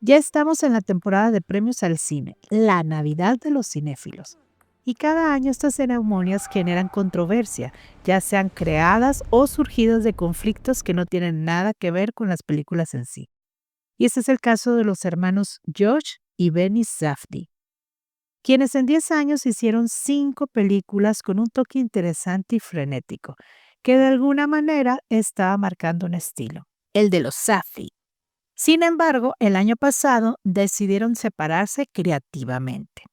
Ya estamos en la temporada de premios al cine, la Navidad de los cinéfilos. Y cada año estas ceremonias generan controversia, ya sean creadas o surgidas de conflictos que no tienen nada que ver con las películas en sí. Y este es el caso de los hermanos Josh y Benny Safdie, quienes en 10 años hicieron 5 películas con un toque interesante y frenético, que de alguna manera estaba marcando un estilo, el de los Safdie. Sin embargo, el año pasado decidieron separarse creativamente.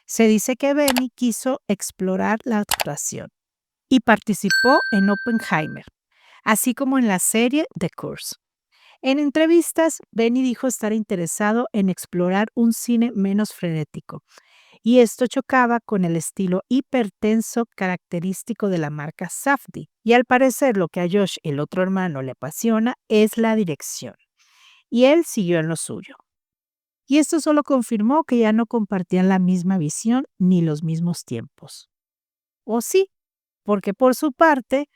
Se dice que Benny quiso explorar la actuación y participó en Oppenheimer, así como en la serie The Curse. En entrevistas, Benny dijo estar interesado en explorar un cine menos frenético, y esto chocaba con el estilo hipertenso característico de la marca Safdie. Y al parecer lo que a Josh, el otro hermano, le apasiona es la dirección, y él siguió en lo suyo. Y esto solo confirmó que ya no compartían la misma visión ni los mismos tiempos. O sí, porque por su parte,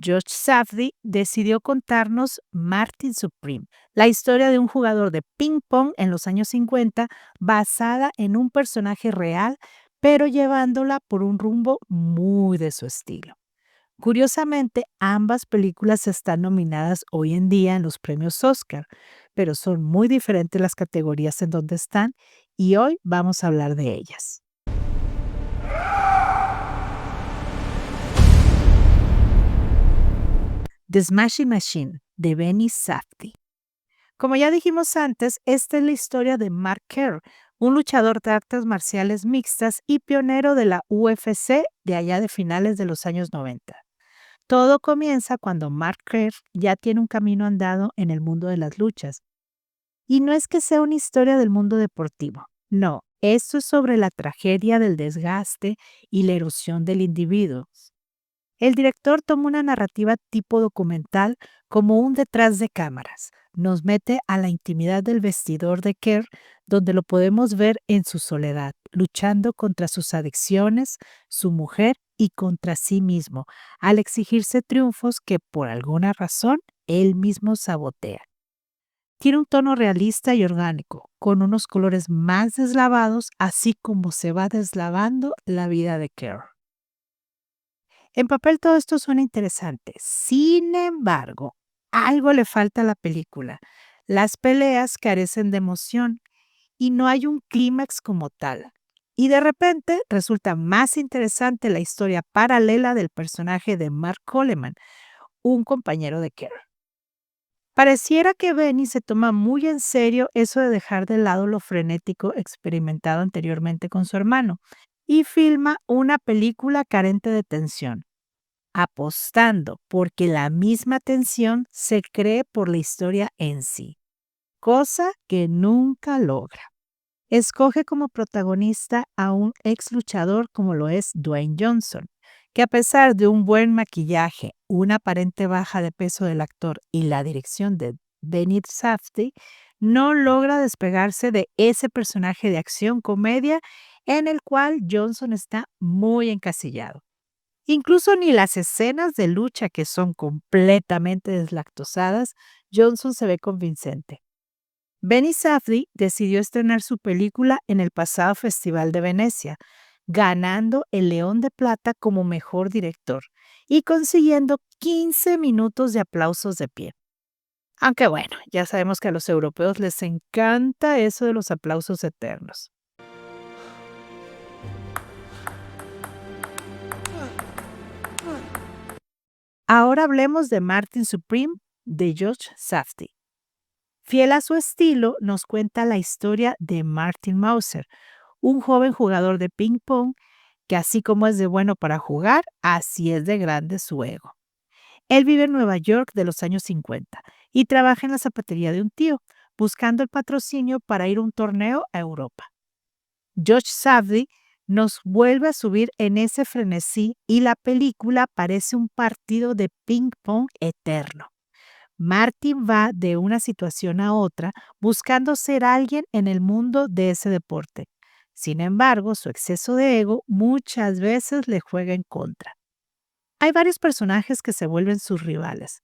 Josh Safdie decidió contarnos Martin Supreme, la historia de un jugador de ping pong en los años 50 basada en un personaje real, pero llevándola por un rumbo muy de su estilo. Curiosamente, ambas películas están nominadas hoy en día en los premios Oscar, pero son muy diferentes las categorías en donde están y hoy vamos a hablar de ellas. The Smashing Machine, de Benny Safdie. Como ya dijimos antes, esta es la historia de Mark Kerr, un luchador de artes marciales mixtas y pionero de la UFC de allá de finales de los años 90. Todo comienza cuando Mark Kerr ya tiene un camino andado en el mundo de las luchas. Y no es que sea una historia del mundo deportivo, no, esto es sobre la tragedia del desgaste y la erosión del individuo. El director toma una narrativa tipo documental como un detrás de cámaras. Nos mete a la intimidad del vestidor de Kerr, donde lo podemos ver en su soledad, luchando contra sus adicciones, su mujer y contra sí mismo, al exigirse triunfos que por alguna razón él mismo sabotea. Tiene un tono realista y orgánico, con unos colores más deslavados, así como se va deslavando la vida de Kerr. En papel todo esto suena interesante. Sin embargo, algo le falta a la película. Las peleas carecen de emoción y no hay un clímax como tal. Y de repente resulta más interesante la historia paralela del personaje de Mark Coleman, un compañero de Kerr. Pareciera que Benny se toma muy en serio eso de dejar de lado lo frenético experimentado anteriormente con su hermano y filma una película carente de tensión, apostando porque la misma tensión se cree por la historia en sí, cosa que nunca logra. Escoge como protagonista a un ex luchador como lo es Dwayne Johnson, que a pesar de un buen maquillaje, una aparente baja de peso del actor y la dirección de Benny Safdie, no logra despegarse de ese personaje de acción comedia en el cual Johnson está muy encasillado. Incluso ni las escenas de lucha, que son completamente deslactosadas, Johnson se ve convincente. Benny Safdie decidió estrenar su película en el pasado Festival de Venecia, ganando el León de Plata como mejor director y consiguiendo 15 minutos de aplausos de pie. Aunque bueno, ya sabemos que a los europeos les encanta eso de los aplausos eternos. Ahora hablemos de Martin Supreme, de Josh Safdie. Fiel a su estilo, nos cuenta la historia de Martin Mauser, un joven jugador de ping pong que así como es de bueno para jugar, así es de grande su ego. Él vive en Nueva York de los años 50 y trabaja en la zapatería de un tío, buscando el patrocinio para ir a un torneo a Europa. Josh Safdie nos vuelve a subir en ese frenesí y la película parece un partido de ping pong eterno. Martin va de una situación a otra buscando ser alguien en el mundo de ese deporte. Sin embargo, su exceso de ego muchas veces le juega en contra. Hay varios personajes que se vuelven sus rivales,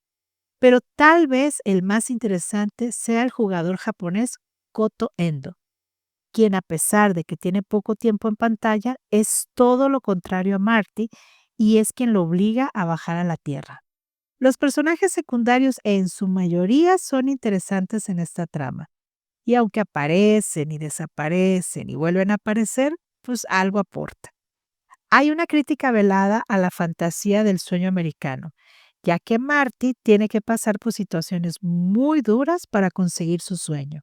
pero tal vez el más interesante sea el jugador japonés Makoto Endo, quien a pesar de que tiene poco tiempo en pantalla, es todo lo contrario a Marty y es quien lo obliga a bajar a la Tierra. Los personajes secundarios en su mayoría son interesantes en esta trama, y aunque aparecen y desaparecen y vuelven a aparecer, pues algo aporta. Hay una crítica velada a la fantasía del sueño americano, ya que Marty tiene que pasar por situaciones muy duras para conseguir su sueño.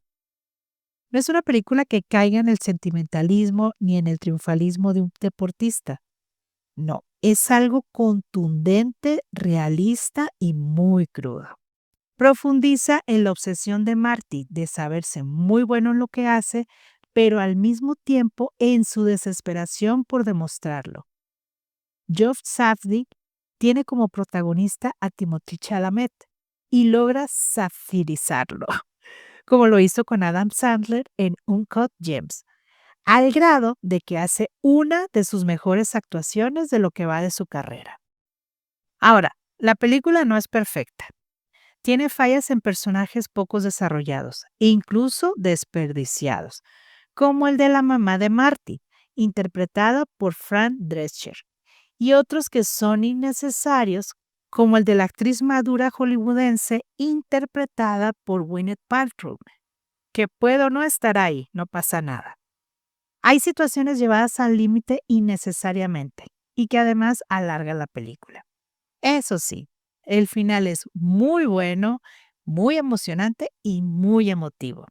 No es una película que caiga en el sentimentalismo ni en el triunfalismo de un deportista. No, es algo contundente, realista y muy crudo. Profundiza en la obsesión de Marty de saberse muy bueno en lo que hace, pero al mismo tiempo en su desesperación por demostrarlo. Josh Safdie tiene como protagonista a Timothée Chalamet y logra safirizarlo, como lo hizo con Adam Sandler en Uncut Gems, al grado de que hace una de sus mejores actuaciones de lo que va de su carrera. Ahora, la película no es perfecta. Tiene fallas en personajes pocos desarrollados, incluso desperdiciados, como el de la mamá de Marty, interpretada por Fran Drescher, y otros que son innecesarios, como el de la actriz madura hollywoodense interpretada por Gwyneth Paltrow, que puede o no estar ahí, no pasa nada. Hay situaciones llevadas al límite innecesariamente y que además alargan la película. Eso sí, el final es muy bueno, muy emocionante y muy emotivo.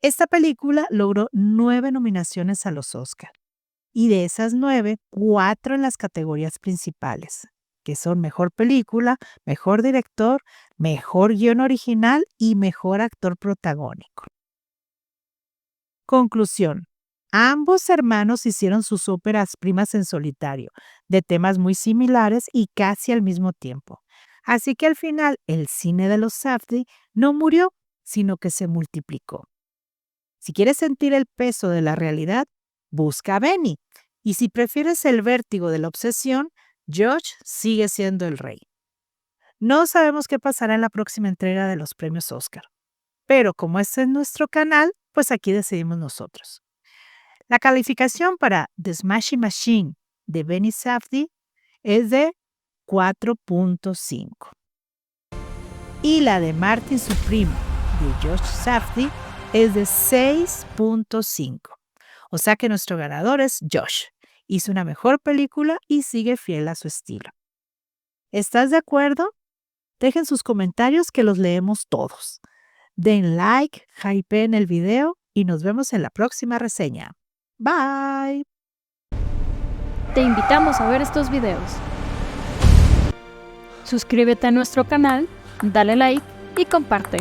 Esta película logró 9 nominaciones a los Oscar y de esas 9, 4 en las categorías principales, que son Mejor Película, Mejor Director, Mejor Guión Original y Mejor Actor Protagónico. Conclusión. Ambos hermanos hicieron sus óperas primas en solitario, de temas muy similares y casi al mismo tiempo. Así que al final el cine de los Safdie no murió, sino que se multiplicó. Si quieres sentir el peso de la realidad, busca a Benny. Y si prefieres el vértigo de la obsesión, Josh sigue siendo el rey. No sabemos qué pasará en la próxima entrega de los premios Oscar, pero como este es nuestro canal, pues aquí decidimos nosotros. La calificación para The Smashing Machine de Benny Safdie es de 4.5. Y la de Martin Supreme de Josh Safdie es de 6.5. O sea que nuestro ganador es Josh. Hizo una mejor película y sigue fiel a su estilo. ¿Estás de acuerdo? Dejen sus comentarios que los leemos todos. Den like, hypeen el video y nos vemos en la próxima reseña. Bye. Te invitamos a ver estos videos. Suscríbete a nuestro canal, dale like y comparte.